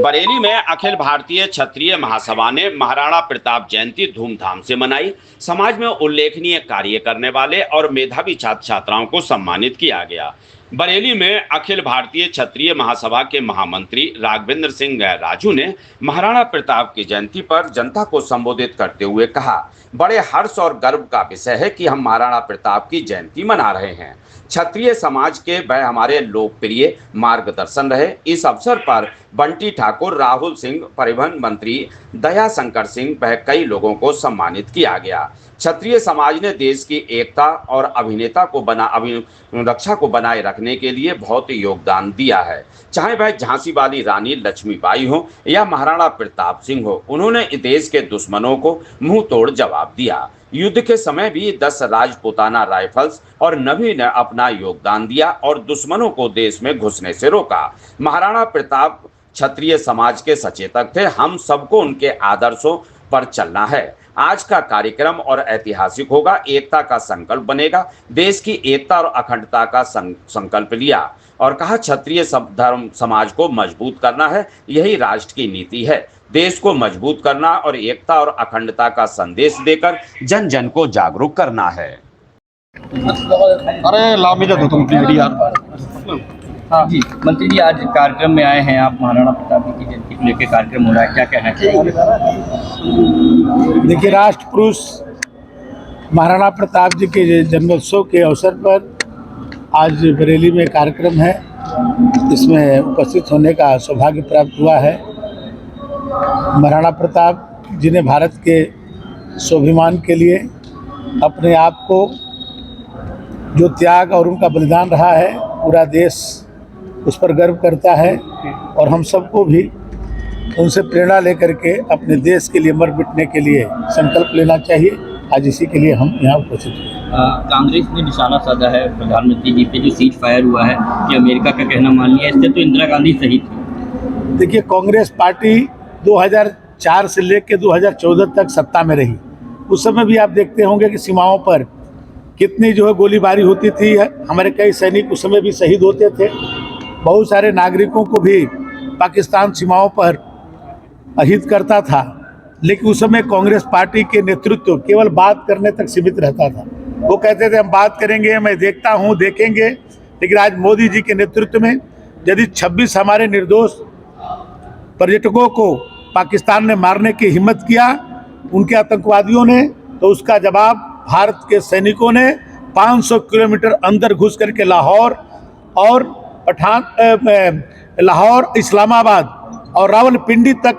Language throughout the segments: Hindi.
बरेली में अखिल भारतीय क्षत्रिय महासभा ने महाराणा प्रताप जयंती धूमधाम से मनाई। समाज में उल्लेखनीय कार्य करने वाले और मेधावी छात्र छात्राओं को सम्मानित किया गया। बरेली में अखिल भारतीय क्षत्रिय महासभा के महामंत्री राघवेंद्र सिंह राजू ने महाराणा प्रताप की जयंती पर जनता को संबोधित करते हुए कहा, बड़े हर्ष और गर्व का विषय है कि हम महाराणा प्रताप की जयंती मना रहे हैं। क्षत्रिय समाज के वह हमारे लोकप्रिय मार्गदर्शन रहे। इस अवसर पर बंटी ठाकुर, राहुल सिंह, परिवहन मंत्री दया शंकर सिंह वह कई लोगों को सम्मानित किया गया। क्षत्रिय समाज ने देश की एकता और रक्षा को बनाए रखने के लिए बहुत योगदान दिया है। चाहे वह झांसी वाली रानी लक्ष्मीबाई हो या महाराणा प्रताप सिंह हो, उन्होंने देश के दुश्मनों को मुंह तोड़ जवाब दिया। युद्ध के समय भी 10 राजपूताना राइफल्स और नभी ने अपना योगदान दिया और दुश्मनों को देश में घुसने से रोका। महाराणा प्रताप क्षत्रिय समाज के सचेतक थे। हम सबको उनके आदर्शों पर चलना है। आज का कार्यक्रम और ऐतिहासिक होगा। एकता का संकल्प बनेगा। देश की एकता और अखंडता का संकल्प लिया और कहा, क्षत्रिय धर्म समाज को मजबूत करना है, यही राष्ट्र की नीति है। देश को मजबूत करना और एकता और अखंडता का संदेश देकर जन जन को जागरूक करना है। अरे लामिजा दो तुम यार। हाँ जी, मंत्री जी आज कार्यक्रम में आए हैं आप, महाराणा प्रताप जी की जयंती को लेकर कार्यक्रम हो रहा है, क्या कहना चाहिए? देखिए, राष्ट्र पुरुष महाराणा प्रताप जी के जन्मोत्सव के अवसर पर आज बरेली में कार्यक्रम है। इसमें उपस्थित होने का सौभाग्य प्राप्त हुआ है। महाराणा प्रताप जी ने भारत के स्वाभिमान के लिए अपने आप को जो त्याग और उनका बलिदान रहा है, पूरा देश उस पर गर्व करता है और हम सबको भी उनसे प्रेरणा लेकर के अपने देश के लिए मर मिटने के लिए संकल्प लेना चाहिए। आज इसी के लिए हम यहाँ उपस्थित हुए। कांग्रेस ने निशाना साधा है प्रधानमंत्री जी पे, जो सीज फायर हुआ है कि अमेरिका का कहना मान लिया, इससे तो इंदिरा गांधी सही थी। देखिए, कांग्रेस पार्टी 2004 से लेकर 2014 तक सत्ता में रही। उस समय भी आप देखते होंगे कि सीमाओं पर कितनी गोलीबारी होती थी। हमारे कई सैनिक उस समय भी शहीद होते थे। बहुत सारे नागरिकों को भी पाकिस्तान सीमाओं पर अहित करता था, लेकिन उस समय कांग्रेस पार्टी के नेतृत्व केवल बात करने तक सीमित रहता था। वो कहते थे हम बात करेंगे, मैं देखता हूँ, देखेंगे। लेकिन आज मोदी जी के नेतृत्व में यदि 26 हमारे निर्दोष पर्यटकों को पाकिस्तान ने मारने की हिम्मत किया, उनके आतंकवादियों ने, तो उसका जवाब भारत के सैनिकों ने 500 किलोमीटर अंदर घुस करके लाहौर, इस्लामाबाद और रावलपिंडी तक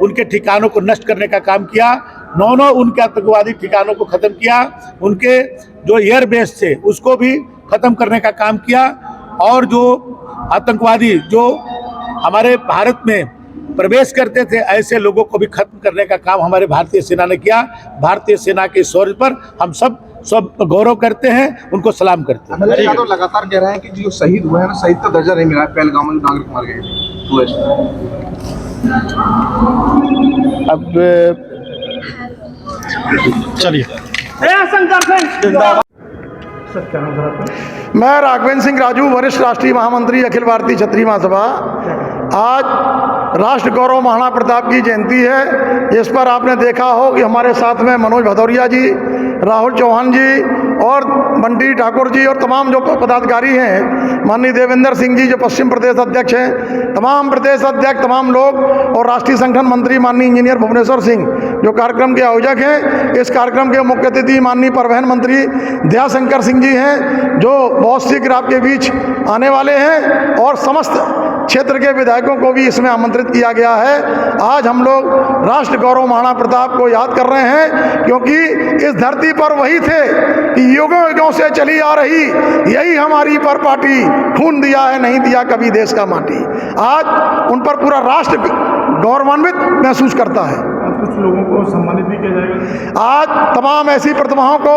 उनके ठिकानों को नष्ट करने का काम किया। 9 उनके आतंकवादी ठिकानों को खत्म किया। उनके जो एयरबेस थे उसको भी खत्म करने का काम किया। और जो आतंकवादी जो हमारे भारत में प्रवेश करते थे, ऐसे लोगों को भी खत्म करने का काम हमारे भारतीय सेना ने किया। भारतीय सेना के शौर्य पर हम सब गौरव करते हैं, उनको सलाम करते हैं। यादव लगातार कह रहे हैं कि जो शहीद हुए हैं ना, शहीद का दर्जा नहीं मिला है। पहलगाम में नागरिक मार गए अब चलिए। मैं राघवेंद्र सिंह राजू, वरिष्ठ राष्ट्रीय महामंत्री अखिल भारतीय क्षत्रिय महासभा। आज राष्ट्र गौरव महाराणा प्रताप की जयंती है। इस पर आपने देखा हो कि हमारे साथ में मनोज भदौरिया जी, राहुल चौहान जी और बंटी ठाकुर जी और तमाम जो पदाधिकारी हैं, माननीय देवेंद्र सिंह जी जो पश्चिम प्रदेश अध्यक्ष हैं, तमाम प्रदेश अध्यक्ष, तमाम लोग और राष्ट्रीय संगठन मंत्री माननीय इंजीनियर भुवनेश्वर सिंह जो कार्यक्रम के आयोजक हैं। इस कार्यक्रम के मुख्य अतिथि माननीय परिवहन मंत्री दया शंकर सिंह जी हैं जो बहुत शीघ्र आपके बीच आने वाले हैं, और समस्त क्षेत्र के विधायकों को भी इसमें आमंत्रित किया गया है। आज हम लोग राष्ट्र गौरव महाराणा प्रताप को याद कर रहे हैं, क्योंकि इस धरती पर वही थे कि युगों युगों से चली आ रही यही हमारी पर पार्टी, खून दिया है नहीं दिया कभी देश का माटी। आज उन पर पूरा राष्ट्र गौरवान्वित महसूस करता है। कुछ लोगों को सम्मानित भी किया जाएगा। आज तमाम ऐसी प्रतिभाओं को,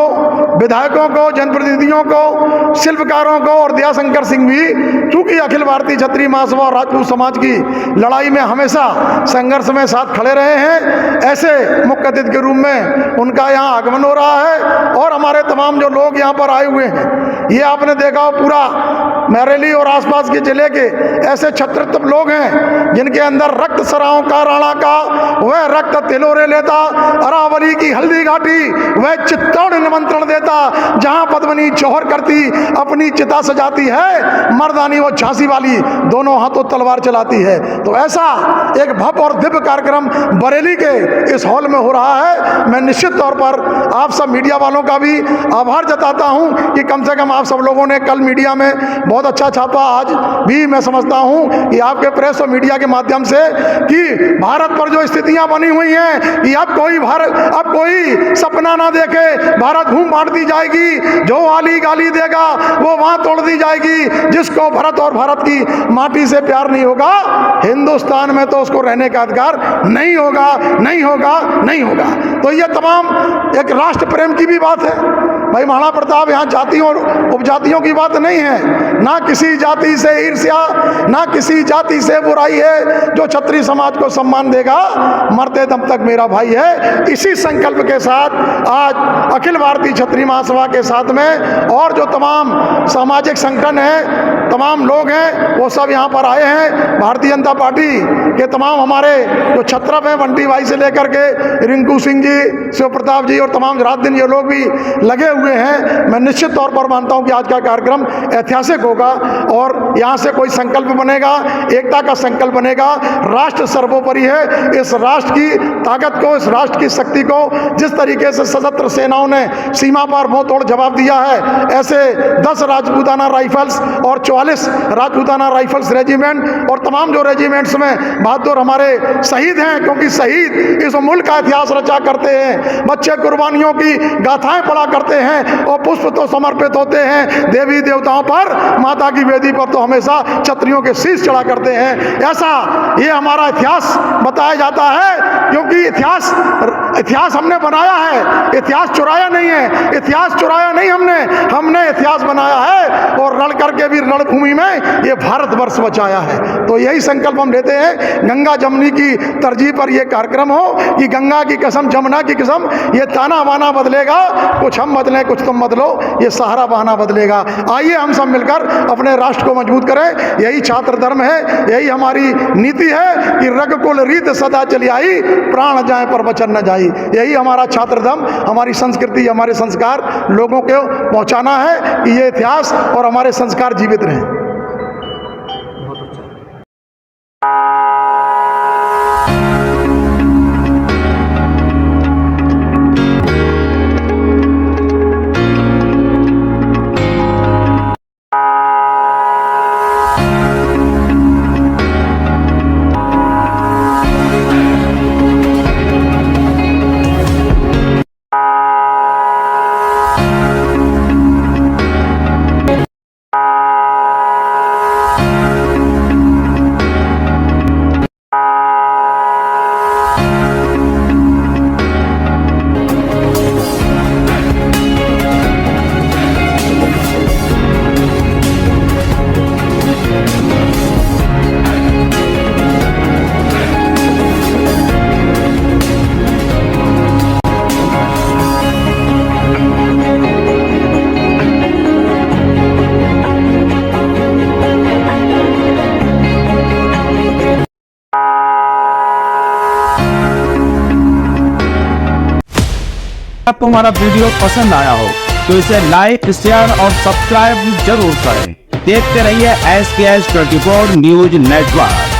विधायकों को, जनप्रतिनिधियों को, शिल्पकारों को और दयाशंकर सिंह भी, चूंकि अखिल भारतीय क्षत्रिय महासभा और राजपूत समाज की लड़ाई में हमेशा संघर्ष में साथ खड़े रहे हैं, ऐसे मुख्य अतिथि के रूप में उनका यहाँ आगमन हो रहा है। और हमारे तमाम जो लोग यहाँ पर आए हुए हैं, ये आपने देखा हो पूरा महरैली और आसपास के जिले के ऐसे 36 लोग हैं जिनके अंदर रक्त सराओं का, राणा का वह रक्त तिलोरे लेता, अरावली की हल्दी घाटी वह चित्तौड़ निमंत्रण देता, जहां पद्मनी जौहर करती अपनी चिता सजाती है, मर्दानी वो झांसी वाली दोनों हाथों तलवार चलाती है। तो ऐसा एक भव्य और दिव्य कार्यक्रम बरेली के इस हॉल में हो रहा है। मैं निश्चित तौर पर आप सब मीडिया वालों का भी आभार जताता हूं कि कम से कम आप सब लोगों ने कल मीडिया में बहुत अच्छा छापा, आज भी मैं समझता हूं कि आपके प्रेस और मीडिया के माध्यम से कि भारत पर जो स्थितियां बनी हुई हैं कि अब कोई सपना ना देखे, भारत घूम बांट दी जाएगी, जो आली गाली देगा वो वहां तोड़ दी जाएगी, जिसको भारत और भारत की माटी से प्यार नहीं होगा, हिंदुस्तान में तो उसको रहने का अधिकार नहीं होगा, नहीं होगा, नहीं होगा। तो ये तमाम एक राष्ट्र प्रेम की भी बात है भाई। महाराणा प्रताप यहाँ जातियों और उपजातियों की बात नहीं है, ना किसी जाति से ईर्ष्या, ना किसी जाति से बुराई है। जो क्षत्रिय समाज को सम्मान देगा मरते दम तक मेरा भाई है। इसी संकल्प के साथ आज अखिल भारतीय क्षत्रिय महासभा के साथ में और जो तमाम सामाजिक संगठन हैं, तमाम लोग हैं, वो सब यहाँ पर आए हैं। भारतीय जनता पार्टी के तमाम हमारे जो छत्रप हैं, बंटी भाई से लेकर के रिंकू सिंह जी, शिव प्रताप जी और तमाम रात दिन ये लोग भी लगे हुए हैं। मैं निश्चित तौर पर मानता हूँ कि आज का कार्यक्रम ऐतिहासिक होगा और यहाँ से कोई संकल्प बनेगा, एकता का संकल्प बनेगा। राष्ट्र सर्वोपरि है। इस राष्ट्र की ताकत को, इस राष्ट्र की शक्ति को जिस तरीके से सशस्त्र सेनाओं ने सीमा पर मुंह तोड़ जवाब दिया है, ऐसे 10 राजपूताना राइफल्स और 44 राजपूताना राइफल्स रेजिमेंट और तमाम जो रेजिमेंट्स में बहादुर हमारे शहीद हैं, क्योंकि शहीद इस मुल्क का इतिहास रचा करते हैं, बच्चे कुर्बानियों की गाथाएं पढ़ा करते हैं और पुष्प तो समर्पित होते हैं देवी देवताओं पर, माता की वेदी पर तो हमेशा क्षत्रियों के शीश चढ़ा करते हैं। ऐसा ये हमारा इतिहास बताया जाता है, क्योंकि इतिहास हमने बनाया है, इतिहास चुराया नहीं है, इतिहास चुराया नहीं हमने इतिहास बनाया है और रण करके भी रणभूमि में ये भारतवर्ष बचाया है। तो यही संकल्प हम लेते हैं, गंगा जमुनी की तरजीह पर यह कार्यक्रम हो कि गंगा की कसम, जमुना की कसम, ये ताना बाना बदलेगा, कुछ हम बदलें कुछ तुम बदलो, ये सहारा बहाना बदलेगा। आइए हम सब मिलकर अपने राष्ट्र को मजबूत करें। यही छात्र धर्म है, यही हमारी नीति है कि रघुकुल रीत सदा चली आई, प्राण जाए पर वचन न जाई। यही हमारा छात्र धर्म, हमारी संस्कृति, हमारे संस्कार लोगों को पहुंचाना है कि ये इतिहास और हमारे संस्कार जीवित रहें। आपको हमारा वीडियो पसंद आया हो तो इसे लाइक, शेयर और सब्सक्राइब जरूर करें। देखते रहिए SKS 24 न्यूज नेटवर्क।